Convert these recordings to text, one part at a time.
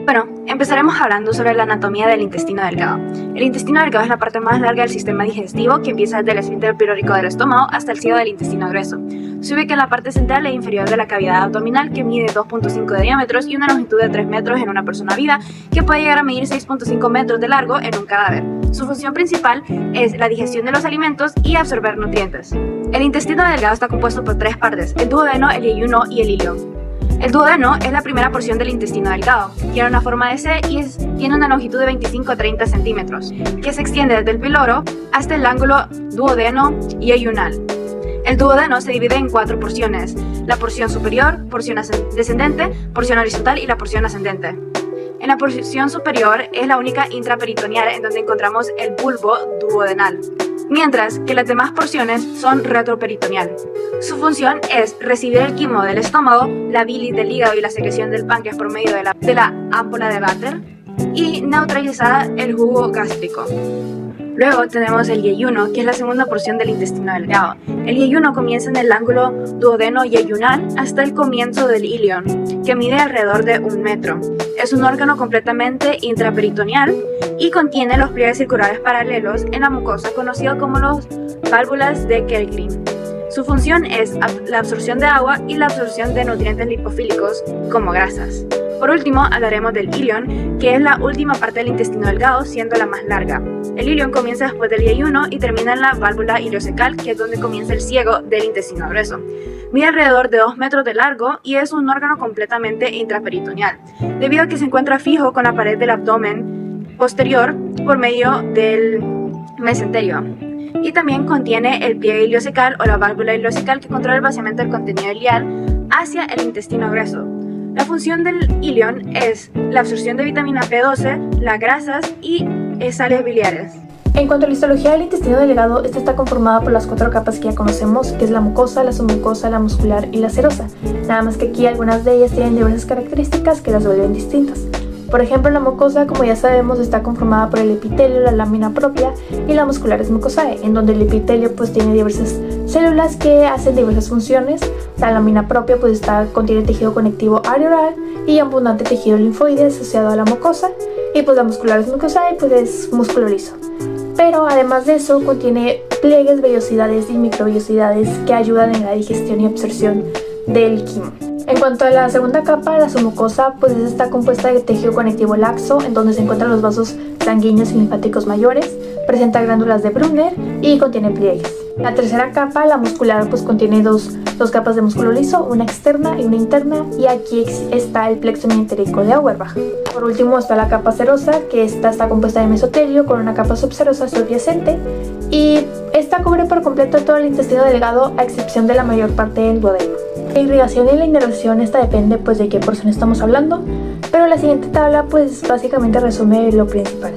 Bueno, empezaremos hablando sobre la anatomía del intestino delgado. El intestino delgado es la parte más larga del sistema digestivo que empieza desde el esfínter pilórico del estómago hasta el ciego del intestino grueso. Se ubica en la parte central e inferior de la cavidad abdominal, que mide 2.5 de diámetro y una longitud de 3 metros en una persona viva, que puede llegar a medir 6.5 metros de largo en un cadáver. Su función principal es la digestión de los alimentos y absorber nutrientes. El intestino delgado está compuesto por 3 partes: el duodeno, el yeyuno y el ilion. El duodeno es la primera porción del intestino delgado. Tiene una forma de C y tiene una longitud de 25 a 30 centímetros, que se extiende desde el píloro hasta el ángulo duodeno-yeyunal. El duodeno se divide en 4 porciones: la porción superior, porción descendente, porción horizontal y la porción ascendente. En la porción superior es la única intraperitoneal en donde encontramos el bulbo duodenal, mientras que las demás porciones son retroperitoneal. Su función es recibir el quimo del estómago, la bilis del hígado y la secreción del páncreas por medio de la ámpola de Vater y neutralizar el jugo gástrico. Luego tenemos el yeyuno, que es la segunda porción del intestino delgado. El yeyuno comienza en el ángulo duodeno-yeyunal hasta el comienzo del ilion, que mide alrededor de 1 metro. Es un órgano completamente intraperitoneal y contiene los pliegues circulares paralelos en la mucosa, conocidos como las válvulas de Kellgren. Su función es la absorción de agua y la absorción de nutrientes lipofílicos como grasas. Por último, hablaremos del ilion, que es la última parte del intestino delgado, siendo la más larga. El ilion comienza después del yeyuno y termina en la válvula ileocecal, que es donde comienza el ciego del intestino grueso. Mide alrededor de 2 metros de largo y es un órgano completamente intraperitoneal, debido a que se encuentra fijo con la pared del abdomen posterior por medio del mesenterio. Y también contiene el pliegue ileocecal o la válvula ileocecal, que controla el vaciamiento del contenido ileal hacia el intestino grueso. La función del ilion es la absorción de vitamina B12, las grasas y sales biliares. En cuanto a la histología del intestino delgado, esta está conformada por las 4 capas que ya conocemos, que es la mucosa, la submucosa, la muscular y la serosa. Nada más que aquí algunas de ellas tienen diversas características que las vuelven distintas. Por ejemplo, la mucosa, como ya sabemos, está conformada por el epitelio, la lámina propia y la muscular es mucosae, en donde el epitelio pues tiene diversas células que hacen diversas funciones. La lámina propia pues contiene tejido conectivo areolar y abundante tejido linfoide asociado a la mucosa, y pues la muscular es mucosae pues es músculo liso. Pero además de eso contiene pliegues, vellosidades y microvellosidades que ayudan en la digestión y absorción del quimo. En cuanto a la segunda capa, la submucosa, pues está compuesta de tejido conectivo laxo, en donde se encuentran los vasos sanguíneos y linfáticos mayores, presenta glándulas de Brunner y contiene pliegues. La tercera capa, la muscular, pues contiene dos capas de músculo liso, una externa y una interna, y aquí está el plexo mientérico de Auerbach. Por último está la capa serosa, que está compuesta de mesotelio con una capa subserosa subyacente, y esta cubre por completo todo el intestino delgado a excepción de la mayor parte del duodeno. La irrigación y la inervación, esta depende pues de qué porción estamos hablando, pero la siguiente tabla pues básicamente resume lo principal.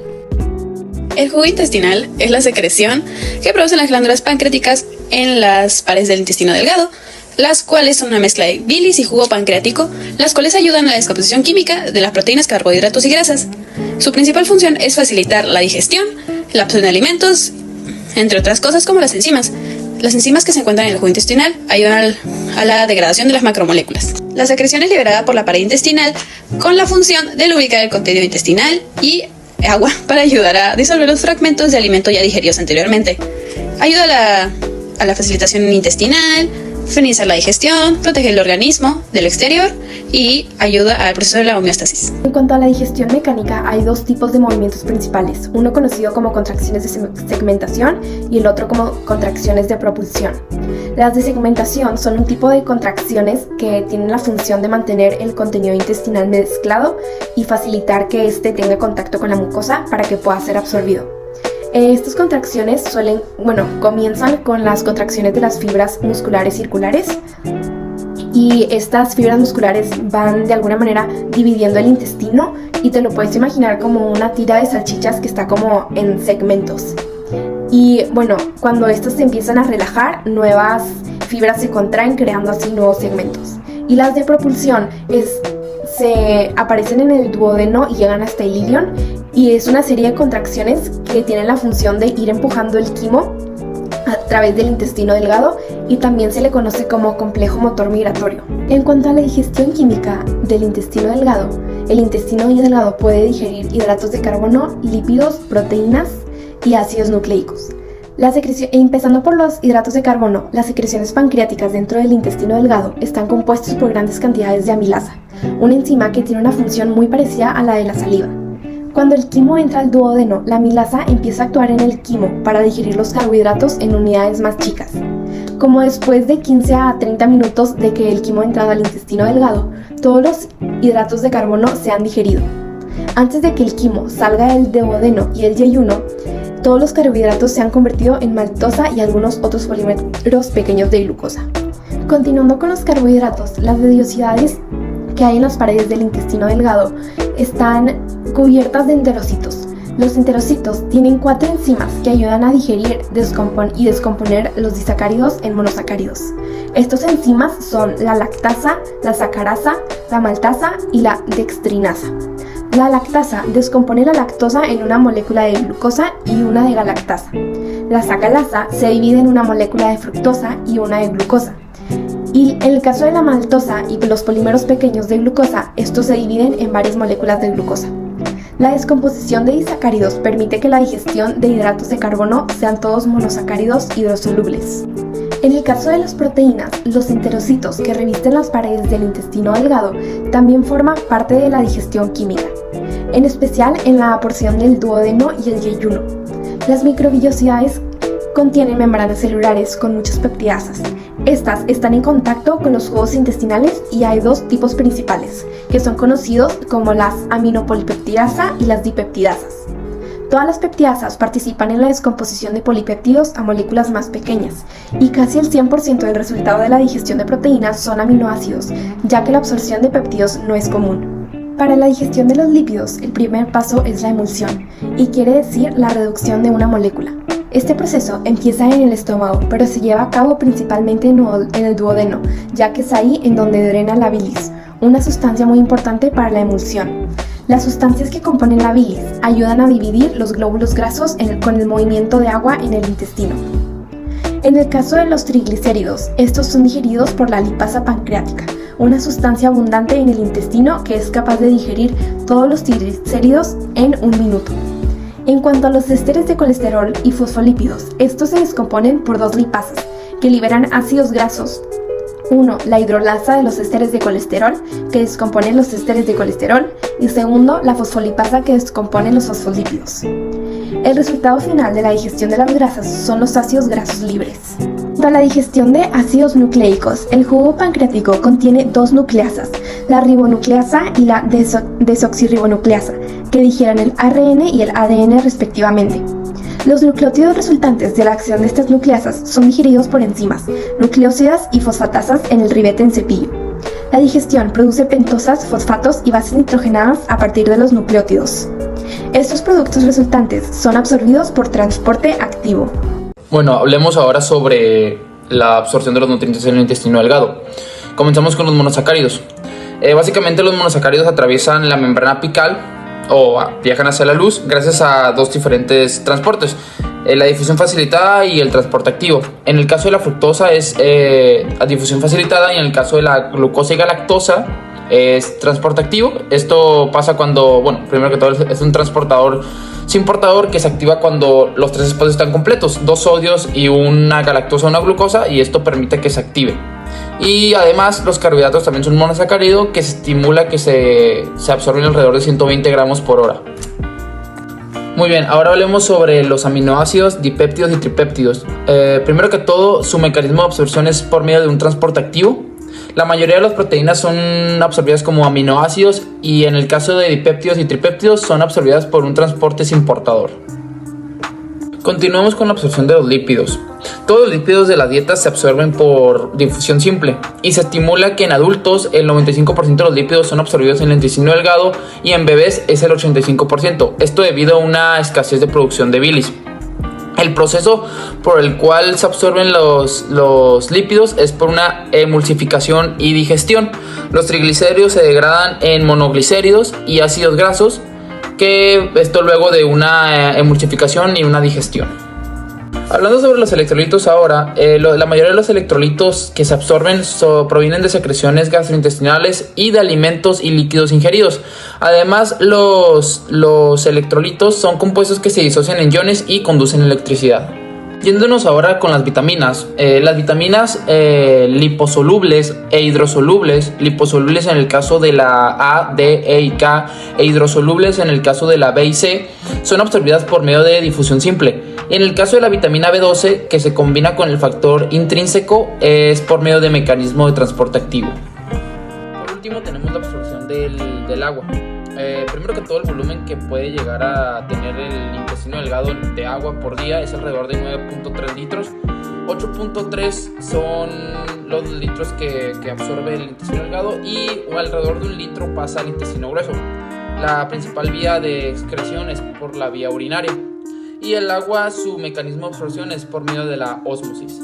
El jugo intestinal es la secreción que producen las glándulas pancreáticas en las paredes del intestino delgado, las cuales son una mezcla de bilis y jugo pancreático, las cuales ayudan a la descomposición química de las proteínas, carbohidratos y grasas. Su principal función es facilitar la digestión, la absorción de alimentos, entre otras cosas como las enzimas. Las enzimas que se encuentran en el jugo intestinal ayudan a la degradación de las macromoléculas. La secreción es liberada por la pared intestinal con la función de lubricar el contenido intestinal y agua para ayudar a disolver los fragmentos de alimento ya digeridos anteriormente. Ayuda a la facilitación intestinal, frenizar la digestión, protege el organismo del exterior y ayuda al proceso de la homeostasis. En cuanto a la digestión mecánica, hay 2 tipos de movimientos principales, uno conocido como contracciones de segmentación y el otro como contracciones de propulsión. Las de segmentación son un tipo de contracciones que tienen la función de mantener el contenido intestinal mezclado y facilitar que éste tenga contacto con la mucosa para que pueda ser absorbido. Estas contracciones comienzan con las contracciones de las fibras musculares circulares, y estas fibras musculares van de alguna manera dividiendo el intestino, y te lo puedes imaginar como una tira de salchichas que está como en segmentos. Y cuando estas se empiezan a relajar, nuevas fibras se contraen, creando así nuevos segmentos. Y las de propulsión se aparecen en el duodeno y llegan hasta el ilion, y es una serie de contracciones que tienen la función de ir empujando el quimo a través del intestino delgado, y también se le conoce como complejo motor migratorio. En cuanto a la digestión química del intestino delgado, El intestino delgado puede digerir hidratos de carbono, lípidos, proteínas y ácidos nucleicos. Empezando por los hidratos de carbono, las secreciones pancreáticas dentro del intestino delgado están compuestas por grandes cantidades de amilasa, una enzima que tiene una función muy parecida a la de la saliva. Cuando el quimo entra al duodeno, la amilasa empieza a actuar en el quimo para digerir los carbohidratos en unidades más chicas. Como después de 15 a 30 minutos de que el quimo ha entrado al intestino delgado, todos los hidratos de carbono se han digerido. Antes de que el quimo salga del duodeno y el yeyuno, todos los carbohidratos se han convertido en maltosa y algunos otros polímeros pequeños de glucosa. Continuando con los carbohidratos, las vellosidades que hay en las paredes del intestino delgado están cubiertas de enterocitos. Los enterocitos tienen 4 enzimas que ayudan a digerir y descomponer los disacáridos en monosacáridos. Estas enzimas son la lactasa, la sacarasa, la maltasa y la dextrinasa. La lactasa descompone la lactosa en una molécula de glucosa y una de galactasa. La sacarasa se divide en una molécula de fructosa y una de glucosa. Y en el caso de la maltosa y los polímeros pequeños de glucosa, estos se dividen en varias moléculas de glucosa. La descomposición de disacáridos permite que la digestión de hidratos de carbono sean todos monosacáridos hidrosolubles. En el caso de las proteínas, los enterocitos que revisten las paredes del intestino delgado también forman parte de la digestión química, en especial en la porción del duodeno y el yeyuno. Las microvillosidades contienen membranas celulares con muchas peptidasas. Estas están en contacto con los jugos intestinales y hay 2 tipos principales, que son conocidos como las aminopolipeptidasa y las dipeptidasas. Todas las peptidasas participan en la descomposición de polipéptidos a moléculas más pequeñas, y casi el 100% del resultado de la digestión de proteínas son aminoácidos, ya que la absorción de péptidos no es común. Para la digestión de los lípidos, el primer paso es la emulsión, y quiere decir la reducción de una molécula. Este proceso empieza en el estómago, pero se lleva a cabo principalmente en el duodeno, ya que es ahí en donde drena la bilis, una sustancia muy importante para la emulsión. Las sustancias que componen la bilis ayudan a dividir los glóbulos grasos con el movimiento de agua en el intestino. En el caso de los triglicéridos, estos son digeridos por la lipasa pancreática, una sustancia abundante en el intestino que es capaz de digerir todos los triglicéridos en 1 minuto. En cuanto a los ésteres de colesterol y fosfolípidos, estos se descomponen por 2 lipasas que liberan ácidos grasos. 1. La hidrolasa de los ésteres de colesterol, que descomponen los ésteres de colesterol, y 2. La fosfolipasa, que descompone los fosfolípidos. El resultado final de la digestión de las grasas son los ácidos grasos libres. Para la digestión de ácidos nucleicos, el jugo pancreático contiene 2 nucleasas, la ribonucleasa y la desoxirribonucleasa, que digieren el ARN y el ADN respectivamente. Los nucleótidos resultantes de la acción de estas nucleasas son digeridos por enzimas, nucleósidas y fosfatasas en el ribete en cepillo. La digestión produce pentosas, fosfatos y bases nitrogenadas a partir de los nucleótidos. Estos productos resultantes son absorbidos por transporte activo. Bueno, hablemos ahora sobre la absorción de los nutrientes en el intestino delgado. Comenzamos con los monosacáridos. Básicamente los monosacáridos atraviesan la membrana apical o viajan hacia la luz gracias a 2 diferentes transportes, la difusión facilitada y el transporte activo. En el caso de la fructosa es a difusión facilitada, y en el caso de la glucosa y galactosa es transporte activo. Esto pasa cuando, primero que todo es un transportador sin portador que se activa cuando los 3 espacios están completos, 2 sodios y una galactosa o una glucosa, y esto permite que se active. Y además los carbohidratos también son monosacárido, que se estimula que se absorben alrededor de 120 gramos por hora. Muy bien, ahora hablemos sobre los aminoácidos, dipéptidos y tripéptidos. Primero que todo, su mecanismo de absorción es por medio de un transporte activo. La mayoría de las proteínas son absorbidas como aminoácidos, y en el caso de dipéptidos y tripéptidos son absorbidas por un transporte sin portador. Continuemos con la absorción de los lípidos. Todos los lípidos de la dieta se absorben por difusión simple, y se estimula que en adultos el 95% de los lípidos son absorbidos en el intestino delgado, y en bebés es el 85%. Esto debido a una escasez de producción de bilis. El proceso por el cual se absorben los lípidos es por una emulsificación y digestión. Los triglicéridos se degradan en monoglicéridos y ácidos grasos, que esto luego de una emulsificación y una digestión. Hablando sobre los electrolitos ahora, la mayoría de los electrolitos que se absorben provienen de secreciones gastrointestinales y de alimentos y líquidos ingeridos. Además, los electrolitos son compuestos que se disocian en iones y conducen electricidad. Yéndonos ahora con las vitaminas. Las vitaminas liposolubles e hidrosolubles, liposolubles en el caso de la A, D, E y K, e hidrosolubles en el caso de la B y C, son absorbidas por medio de difusión simple. En el caso de la vitamina B12, que se combina con el factor intrínseco, es por medio de mecanismo de transporte activo. Por último, tenemos la absorción del agua. Primero que todo, el volumen que puede llegar a tener el intestino delgado de agua por día es alrededor de 9.3 litros. 8.3 son los litros que absorbe el intestino delgado y alrededor de 1 litro pasa al intestino grueso. La principal vía de excreción es por la vía urinaria y el agua, su mecanismo de absorción es por medio de la ósmosis.